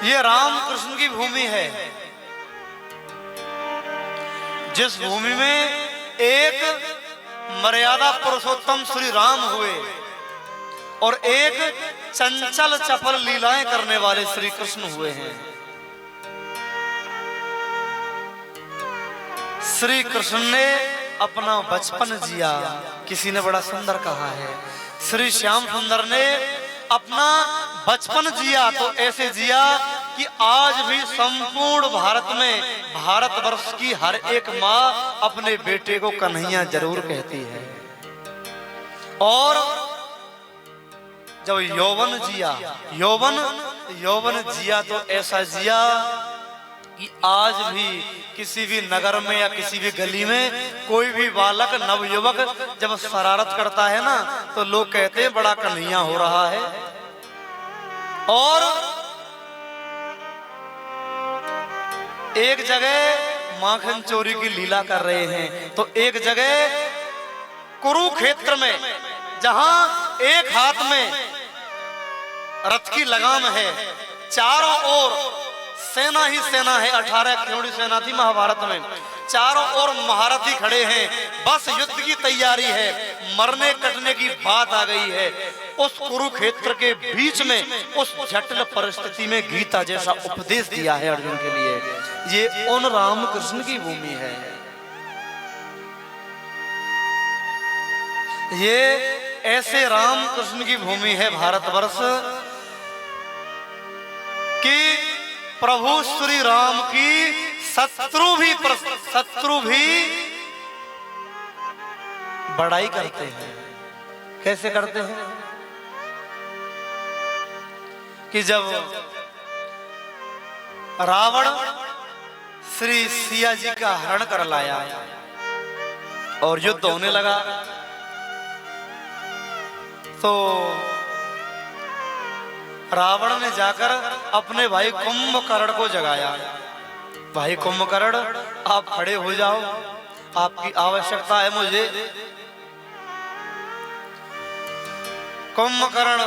ये राम कृष्ण की भूमि है, जिस भूमि में एक मर्यादा पुरुषोत्तम श्री राम हुए और एक चंचल चपल लीलाएं करने वाले श्री कृष्ण हुए हैं। श्री कृष्ण ने अपना बचपन जिया, किसी ने बड़ा सुंदर कहा है, श्री श्याम सुंदर ने अपना बचपन जिया तो ऐसे जिया कि आज भी संपूर्ण भारत में, भारतवर्ष की हर एक माँ अपने बेटे को कन्हैया जरूर कहती है। और जब यौवन जिया, यौवन जिया तो ऐसा जिया कि आज भी किसी भी नगर में या किसी भी गली में कोई भी बालक नवयुवक जब शरारत करता है ना तो लोग कहते हैं बड़ा कन्हैया हो रहा है। और एक जगह माखन चोरी की लीला कर रहे हैं तो एक जगह कुरुक्षेत्र में, जहां एक हाथ में रथ की लगाम है, चारों ओर सेना ही सेना है, 18 खिलाड़ी सेना थी महाभारत में, चारों ओर महारथी खड़े हैं, बस युद्ध की तैयारी है, मरने कटने की बात आ गई है। उस कुरुक्षेत्र के बीच में उस जटिल परिस्थिति में गीता जैसा उपदेश दिया है अर्जुन के लिए। ये उन राम कृष्ण की भूमि है। ये ऐसे राम कृष्ण की भूमि है भारतवर्ष कि प्रभु श्री राम की शत्रु भी बड़ाई करते हैं। कैसे करते हैं कि जब रावण श्री सिया जी का हरण कर लाया और युद्ध होने लगा तो रावण ने जाकर अपने भाई कुंभकर्ण को जगाया। भाई कुंभकर्ण, आप खड़े हो जाओ, आपकी आवश्यकता है मुझे। कुंभकर्ण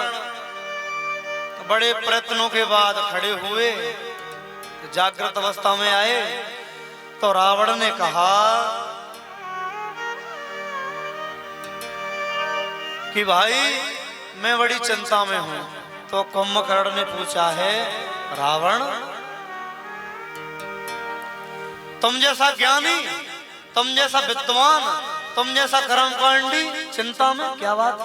बड़े प्रयत्नों के बाद खड़े हुए, जागृत अवस्था में आए तो रावण ने कहा कि भाई मैं बड़ी चिंता में हूं। तो कुंभकर्ण ने पूछा है, रावण तुम जैसा ज्ञानी, तुम जैसा विद्वान, तुम जैसा कर्मकांडी चिंता में क्या बात?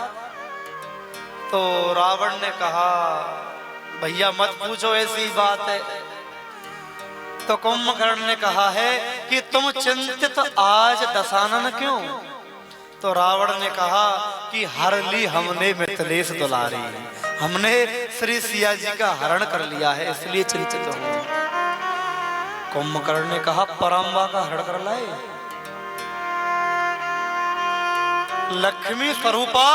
तो रावण ने कहा, भैया मत पूछो, ऐसी बात है। तो कुंभकर्ण ने कहा है कि तुम चिंतित आज दशानन क्यों? तो रावण ने कहा कि हर ली हमने मिथिलेश दुलारी, हमने श्री सिया जी का हरण कर लिया है इसलिए चिंतित हूं। कुंभकर्ण ने कहा, पराम्बा का हरण कर लाए? लक्ष्मी स्वरूपा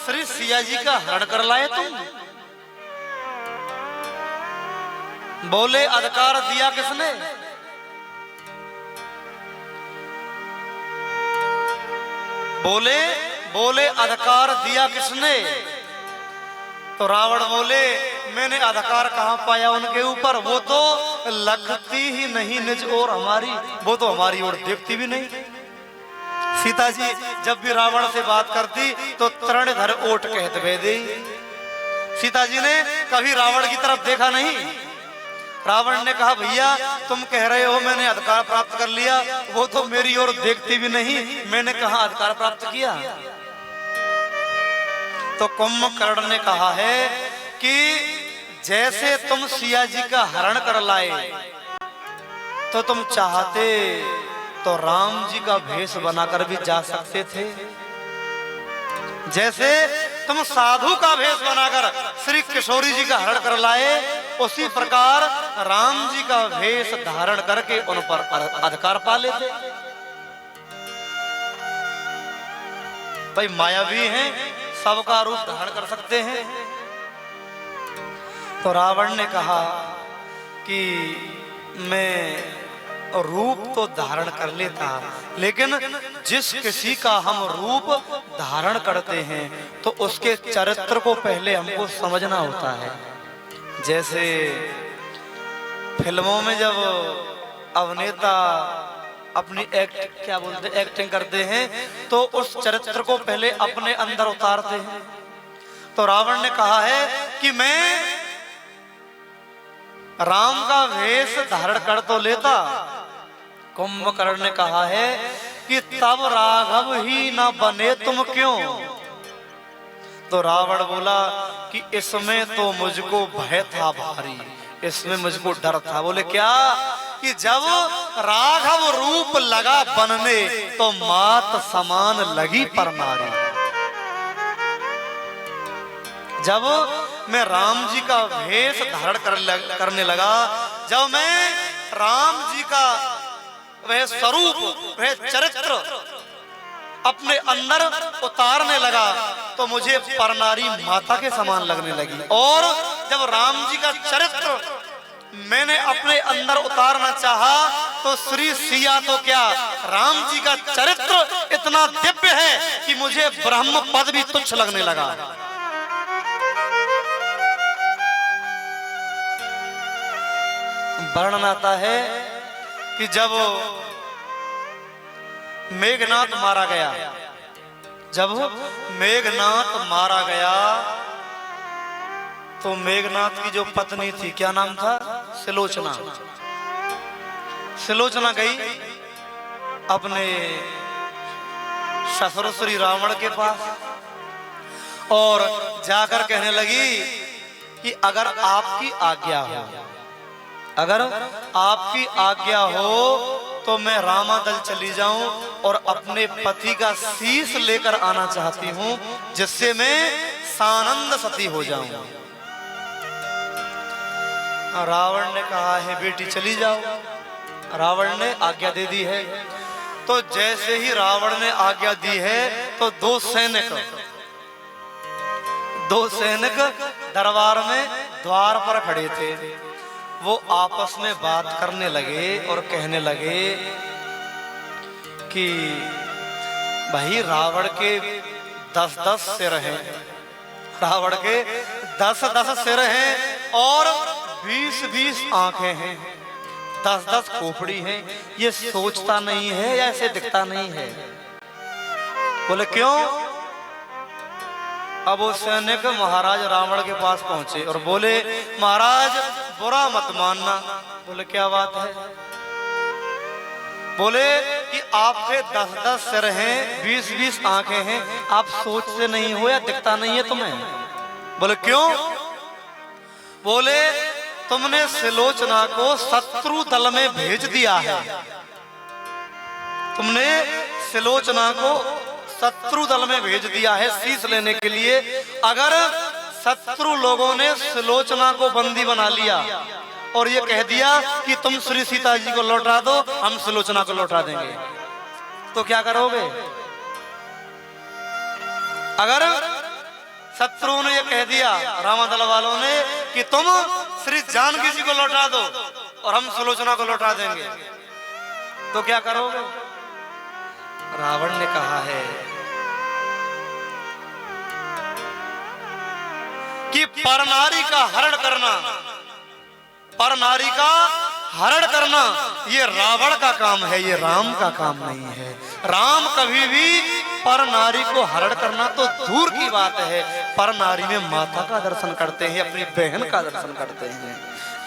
श्री सिया जी का हरण कर लाए तुम? बोले अधिकार दिया किसने? बोले अधिकार दिया किसने? तो रावण बोले, मैंने अधिकार कहां पाया उनके ऊपर, वो तो लगती ही नहीं निज और हमारी, वो तो हमारी ओर देखती भी नहीं। सीता जी जब भी रावण से बात करती तो तरणधर ओट कहते भेदे। सीता जी ने कभी रावण की तरफ देखा नहीं। रावण ने कहा, भैया तुम कह रहे हो मैंने अधिकार प्राप्त कर लिया, वो तो मेरी ओर देखती भी नहीं, मैंने कहा अधिकार प्राप्त किया। तो कुंभकर्ण ने कहा है कि जैसे तुम सिया जी का हरण कर लाए तो तुम चाहते तो राम जी का भेष बनाकर भी जा सकते थे। जैसे तुम साधु का भेष बनाकर श्री किशोरी जी का हरण कर लाए, उसी प्रकार राम जी का भेष धारण करके उन पर अधिकार पा लेते। भाई मायावी हैं, सबका रूप धारण कर सकते हैं। तो रावण ने कहा कि मैं रूप तो धारण कर लेता, लेकिन जिस किसी का हम रूप धारण करते हैं तो उसके चरित्र को पहले हमको समझना होता है। जैसे फिल्मों में जब अभिनेता अपनी एक्टिंग करते हैं तो उस चरित्र को पहले अपने अंदर उतारते हैं। तो रावण ने कहा है कि मैं राम का वेश धारण कर तो लेता। कुंभकर्ण ने कहा है कि तब राघव ही ना बने तुम क्यों। तो रावण बोला कि इसमें तो मुझको भय था भारी, इसमें मुझको डर था। बोले क्या? कि जब राघव रूप लगा बनने तो मात समान लगी पर नारी। जब मैं राम जी का वेश धारण करने लगा, जब मैं राम जी का वह स्वरूप, वह चरित्र अपने अंदर उतारने लगा तो मुझे परनारी माता के समान लगने लगी। और जब राम जी का चरित्र मैंने अपने अंदर उतारना चाहा तो श्री सिया तो क्या, राम जी का चरित्र इतना दिव्य है कि मुझे ब्रह्म पद भी तुच्छ लगने लगा। वर्णन आता है कि जब मेघनाथ मारा गया, जब मेघनाथ मारा गया तो मेघनाथ की जो पत्नी थी, क्या नाम था? सिलोचना। सिलोचना गई अपने ससुर श्री रावण के पास और जाकर कहने लगी कि अगर आपकी आज्ञा हो, अगर आपकी आज्ञा हो तो मैं रामादल चली जाऊं और अपने पति का शीश लेकर आना चाहती हूं, जिससे मैं सानंद सती हो जाऊं। रावण ने कहा है बेटी चली जाओ। रावण ने आज्ञा दे दी है। तो जैसे ही रावण ने आज्ञा दी है तो दो सैनिक दरबार में द्वार पर खड़े थे। वो आपस में बात करने लगे और कहने लगे कि भाई रावण के 10-10 सिर हैं, रावण के 10-10 सिर हैं और 20-20 आंखें हैं, 10-10 खोपड़ी हैं। ये सोचता नहीं है या ऐसे दिखता नहीं है? बोले क्यों? अब वो सैनिक महाराज रावण के पास पहुंचे और बोले महाराज बुरा मत मानना। बोले क्या बात है? बोले कि आपके 10-10 सिर हैं, 20-20 आंखें हैं, आप सोचते नहीं हो या दिखता नहीं है तुम्हें? बोले क्यों? बोले तुमने सिलोचना को शत्रु दल में भेज दिया है। तुमने सिलोचना को शत्रु दल में भेज दिया है शीश लेने के लिए। अगर शत्रु लोगों ने सिलोचना को बंदी बना लिया और ये कह दिया कि तुम श्री सीता जी को लौटा दो, हम सिलोचना को लौटा देंगे, तो क्या करोगे? अगर शत्रुओं ने ये कह दिया, रामादल वालों ने, कि तुम श्री जानकी जी को लौटा दो और हम सुलोचना को लौटा देंगे, तो क्या करोगे? रावण ने कहा है कि परनारी का हरण करना, परनारी का हरण करना ये रावण का काम है, ये राम का काम नहीं है। राम कभी भी पर नारी को हरण करना तो दूर की बात है, पर नारी में माता का दर्शन करते हैं, अपनी बहन का दर्शन करते हैं।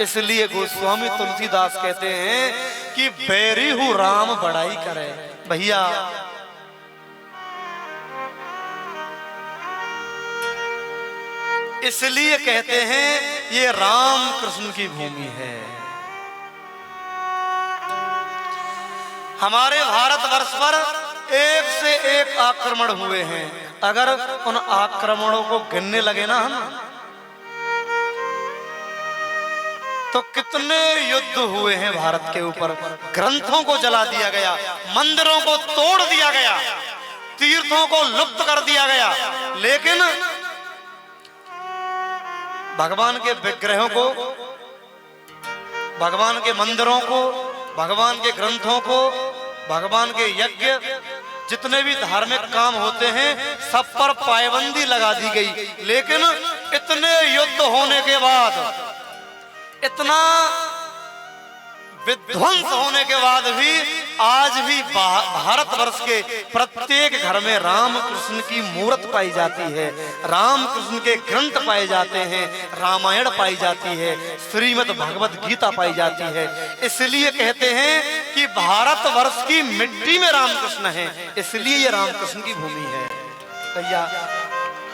इसलिए गोस्वामी तुलसीदास कहते हैं कि बैरी हूँ राम बड़ाई करे। भैया इसलिए कहते हैं ये राम कृष्ण की भूमि है। हमारे भारतवर्ष पर एक से एक आक्रमण हुए हैं। अगर उन आक्रमणों को गिनने लगे ना हम, तो कितने युद्ध हुए हैं भारत के ऊपर। ग्रंथों को जला दिया गया, मंदिरों को तोड़ दिया गया, तीर्थों को लुप्त कर दिया गया, लेकिन भगवान के विग्रहों को, भगवान के मंदिरों को, भगवान के ग्रंथों को, भगवान के यज्ञ, जितने भी धार्मिक काम होते हैं सब पर पाबंदी लगा दी गई। लेकिन इतने युद्ध होने के बाद, इतना विध्वंस होने के बाद भी आज भी भारतवर्ष के प्रत्येक घर में राम कृष्ण की मूर्त पाई जाती है, राम कृष्ण के ग्रंथ पाए जाते हैं, रामायण पाई जाती है, श्रीमद् भगवत गीता पाई जाती है। इसलिए कहते हैं कि भारतवर्ष की मिट्टी में रामकृष्ण है, इसलिए ये रामकृष्ण की भूमि है। भैया